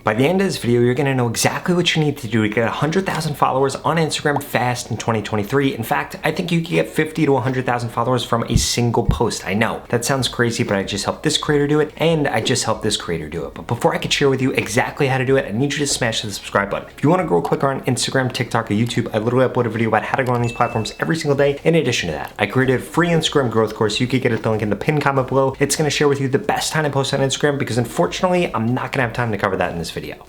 By the end of this video, you're gonna know exactly what you need to do to get 100,000 followers on Instagram fast in 2023. In fact, I think you can get 50 to 100,000 followers from a single post. I know, that sounds crazy, but I just helped this creator do it, and I just helped this creator do it. But before I can share with you exactly how to do it, I need you to smash the subscribe button. If you wanna grow quicker on Instagram, TikTok, or YouTube, I literally upload a video about how to grow on these platforms every single day. In addition to that, I created a free Instagram growth course. You could get the link in the pinned comment below. It's gonna share with you the best time to post on Instagram because unfortunately, I'm not gonna have time to cover that in this video.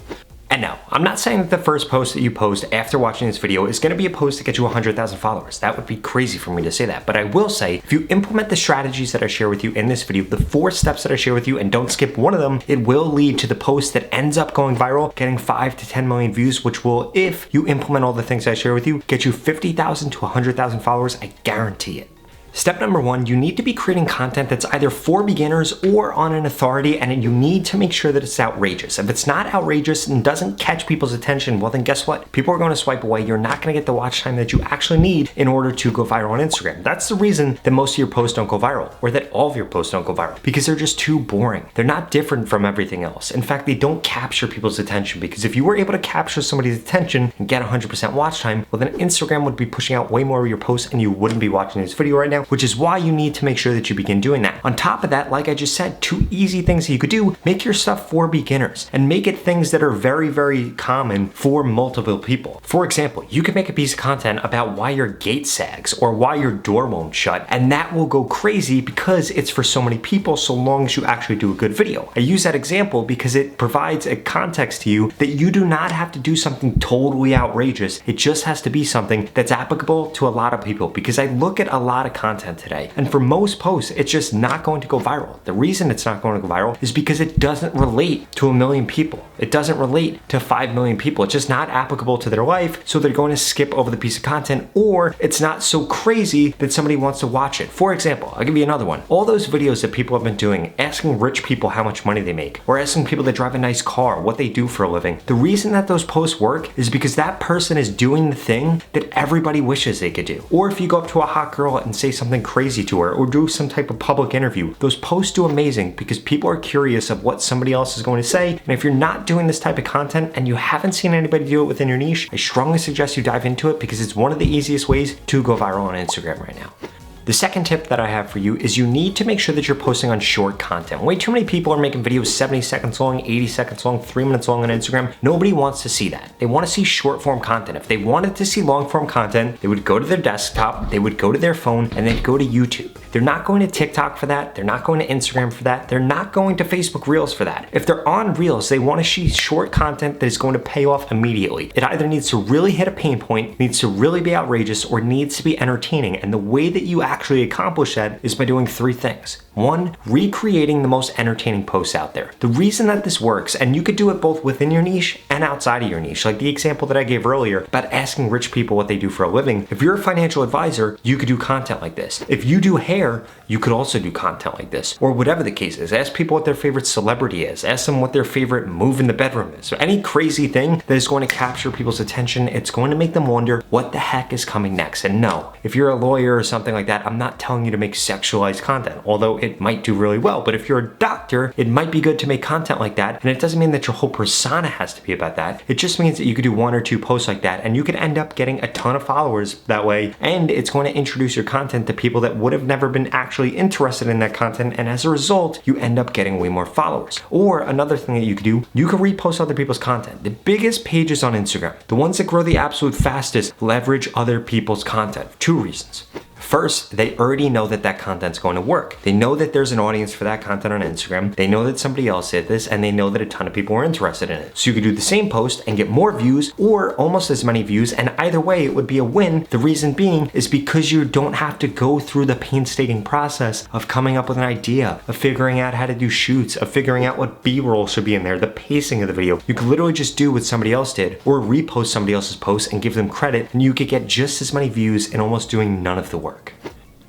And no, I'm not saying that the first post that you post after watching this video is gonna be a post to get you 100,000 followers. That would be crazy for me to say that. But I will say, if you implement the strategies that I share with you in this video, the 4 steps that I share with you, and don't skip one of them, it will lead to the post that ends up going viral, getting 5 to 10 million views, which will, if you implement all the things I share with you, get you 50,000 to 100,000 followers. I guarantee it. Step number 1, you need to be creating content that's either for beginners or on an authority, and you need to make sure that it's outrageous. If it's not outrageous and doesn't catch people's attention, well then guess what? People are going to swipe away. You're not going to get the watch time that you actually need in order to go viral on Instagram. That's the reason that most of your posts don't go viral, or that all of your posts don't go viral, because they're just too boring. They're not different from everything else. In fact, they don't capture people's attention, because if you were able to capture somebody's attention and get 100% watch time, well then Instagram would be pushing out way more of your posts and you wouldn't be watching this video right now, which is why you need to make sure that you begin doing that. On top of that, like I just said, 2 easy things that you could do: make your stuff for beginners and make it things that are very, very common for multiple people. For example, you could make a piece of content about why your gate sags or why your door won't shut, and that will go crazy because it's for so many people, so long as you actually do a good video. I use that example because it provides a context to you that you do not have to do something totally outrageous. It just has to be something that's applicable to a lot of people, because I look at a lot of content today, and for most posts, it's just not going to go viral. The reason it's not going to go viral is because it doesn't relate to 1 million people. It doesn't relate to 5 million people. It's just not applicable to their life, so they're going to skip over the piece of content, or it's not so crazy that somebody wants to watch it. For example, I'll give you another one. All those videos that people have been doing, asking rich people how much money they make, or asking people that drive a nice car what they do for a living. The reason that those posts work is because that person is doing the thing that everybody wishes they could do. Or if you go up to a hot girl and say something crazy to her, or do some type of public interview, those posts do amazing because people are curious of what somebody else is going to say. And if you're not doing this type of content and you haven't seen anybody do it within your niche, I strongly suggest you dive into it because it's one of the easiest ways to go viral on Instagram right now. The second tip that I have for you is you need to make sure that you're posting on short content. Way too many people are making videos 70 seconds long, 80 seconds long, 3 minutes long on Instagram. Nobody wants to see that. They want to see short form content. If they wanted to see long form content, they would go to their desktop, they would go to their phone, and they'd go to YouTube. They're not going to TikTok for that. They're not going to Instagram for that. They're not going to Facebook Reels for that. If they're on Reels, they want to see short content that is going to pay off immediately. It either needs to really hit a pain point, needs to really be outrageous, or needs to be entertaining. And the way that you actually accomplish that is by doing 3 things. 1, recreating the most entertaining posts out there. The reason that this works, and you could do it both within your niche and outside of your niche, like the example that I gave earlier about asking rich people what they do for a living. If you're a financial advisor, you could do content like this. If you do hair, you could also do content like this. Or whatever the case is, ask people what their favorite celebrity is. Ask them what their favorite move in the bedroom is. So any crazy thing that is going to capture people's attention, it's going to make them wonder what the heck is coming next. And no, if you're a lawyer or something like that, I'm not telling you to make sexualized content, although it might do really well. But if you're a doctor, it might be good to make content like that. And it doesn't mean that your whole persona has to be about that. It just means that you could do 1 or 2 posts like that, and you could end up getting a ton of followers that way. And it's going to introduce your content to people that would have never been actually interested in that content. And as a result, you end up getting way more followers. Or another thing that you could do, you could repost other people's content. The biggest pages on Instagram, the ones that grow the absolute fastest, leverage other people's content. 2 reasons. First, they already know that that content's going to work. They know that there's an audience for that content on Instagram. They know that somebody else did this, and they know that a ton of people are interested in it. So you could do the same post and get more views or almost as many views, and either way it would be a win. The reason being is because you don't have to go through the painstaking process of coming up with an idea, of figuring out how to do shoots, of figuring out what B-roll should be in there, the pacing of the video. You could literally just do what somebody else did or repost somebody else's post and give them credit, and you could get just as many views and almost doing none of the work.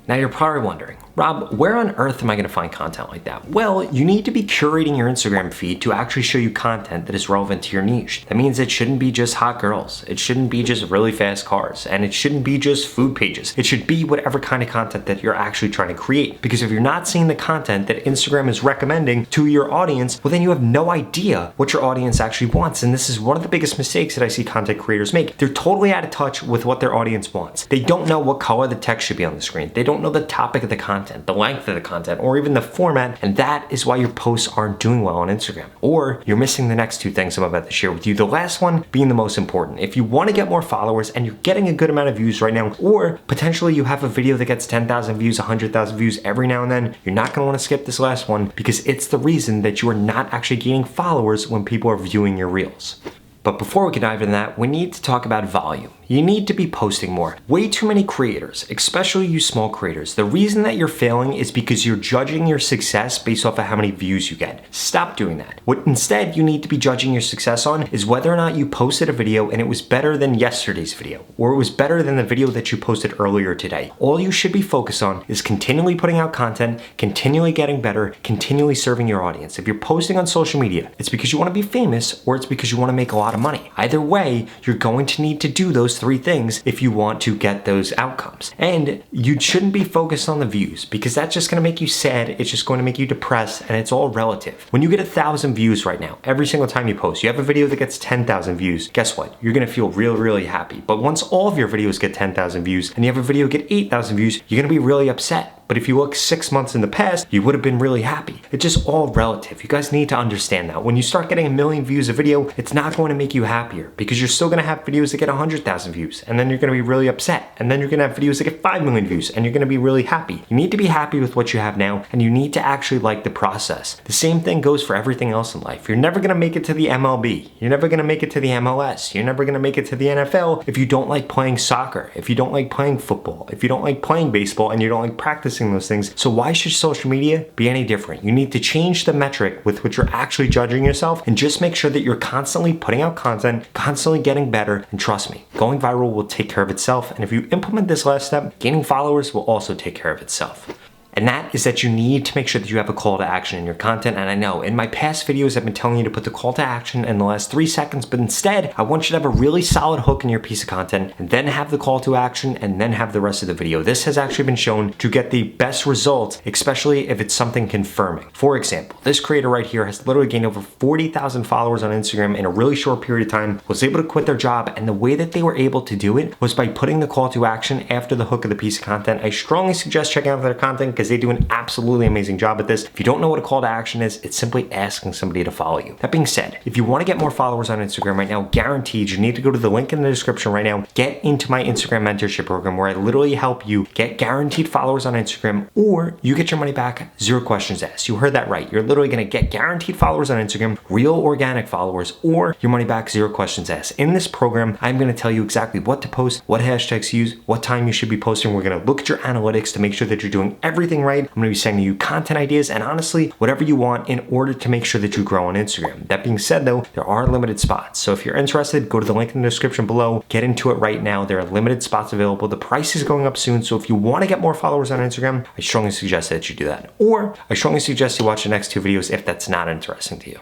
Now you're probably wondering, Rob, where on earth am I gonna find content like that? Well, you need to be curating your Instagram feed to actually show you content that is relevant to your niche. That means it shouldn't be just hot girls. It shouldn't be just really fast cars. And it shouldn't be just food pages. It should be whatever kind of content that you're actually trying to create. Because if you're not seeing the content that Instagram is recommending to your audience, well then you have no idea what your audience actually wants. And this is one of the biggest mistakes that I see content creators make. They're totally out of touch with what their audience wants. They don't know what color the text should be on the screen. They don't know the topic of the content, the length of the content, or even the format, and that is why your posts aren't doing well on Instagram. Or you're missing the next two things I'm about to share with you. The last one being the most important. If you want to get more followers and you're getting a good amount of views right now, or potentially you have a video that gets 10,000 views, 100,000 views every now and then, you're not going to want to skip this last one because it's the reason that you are not actually gaining followers when people are viewing your reels. But before we can dive into that, we need to talk about volume. You need to be posting more. Way too many creators, especially you small creators, the reason that you're failing is because you're judging your success based off of how many views you get. Stop doing that. What instead you need to be judging your success on is whether or not you posted a video and it was better than yesterday's video, or it was better than the video that you posted earlier today. All you should be focused on is continually putting out content, continually getting better, continually serving your audience. If you're posting on social media, it's because you want to be famous or it's because you want to make a lot of money. Either way, you're going to need to do those three things if you want to get those outcomes. And you shouldn't be focused on the views because that's just going to make you sad. It's just going to make you depressed, and it's all relative. When you get 1,000 views right now, every single time you post, you have a video that gets 10,000 views, guess what? You're going to feel really happy. But once all of your videos get 10,000 views and you have a video get 8,000 views, you're going to be really upset. But if you look 6 months in the past, you would have been really happy. It's just all relative. You guys need to understand that. When you start getting 1 million views a video, it's not going to make you happier because you're still going to have videos that get 100,000 views, and then you're going to be really upset. And then you're going to have videos that get 5 million views and you're going to be really happy. You need to be happy with what you have now, and you need to actually like the process. The same thing goes for everything else in life. You're never going to make it to the MLB. You're never going to make it to the MLS. You're never going to make it to the NFL if you don't like playing soccer, if you don't like playing football, if you don't like playing baseball, and you don't like practicing those things. So why should social media be any different? You need to change the metric with which you're actually judging yourself, and just make sure that you're constantly putting out content, constantly getting better, and trust me, going viral will take care of itself. And if you implement this last step, gaining followers will also take care of itself. And that is that you need to make sure that you have a call to action in your content. And I know in my past videos, I've been telling you to put the call to action in the last 3 seconds, but instead I want you to have a really solid hook in your piece of content and then have the call to action and then have the rest of the video. This has actually been shown to get the best results, especially if it's something confirming. For example, this creator right here has literally gained over 40,000 followers on Instagram in a really short period of time, was able to quit their job, and the way that they were able to do it was by putting the call to action after the hook of the piece of content. I strongly suggest checking out their content because they do an absolutely amazing job at this. If you don't know what a call to action is, it's simply asking somebody to follow you. That being said, if you want to get more followers on Instagram right now, guaranteed you need to go to the link in the description right now, get into my Instagram mentorship program where I literally help you get guaranteed followers on Instagram, or you get your money back, 0 questions asked. You heard that right. You're literally going to get guaranteed followers on Instagram, real organic followers, or your money back, 0 questions asked. In this program, I'm going to tell you exactly what to post, what hashtags to use, what time you should be posting. We're going to look at your analytics to make sure that you're doing everything right. I'm going to be sending you content ideas and honestly, whatever you want in order to make sure that you grow on Instagram. That being said though, there are limited spots. So if you're interested, go to the link in the description below, get into it right now. There are limited spots available. The price is going up soon. So if you want to get more followers on Instagram, I strongly suggest that you do that. Or I strongly suggest you watch the next 2 videos if that's not interesting to you.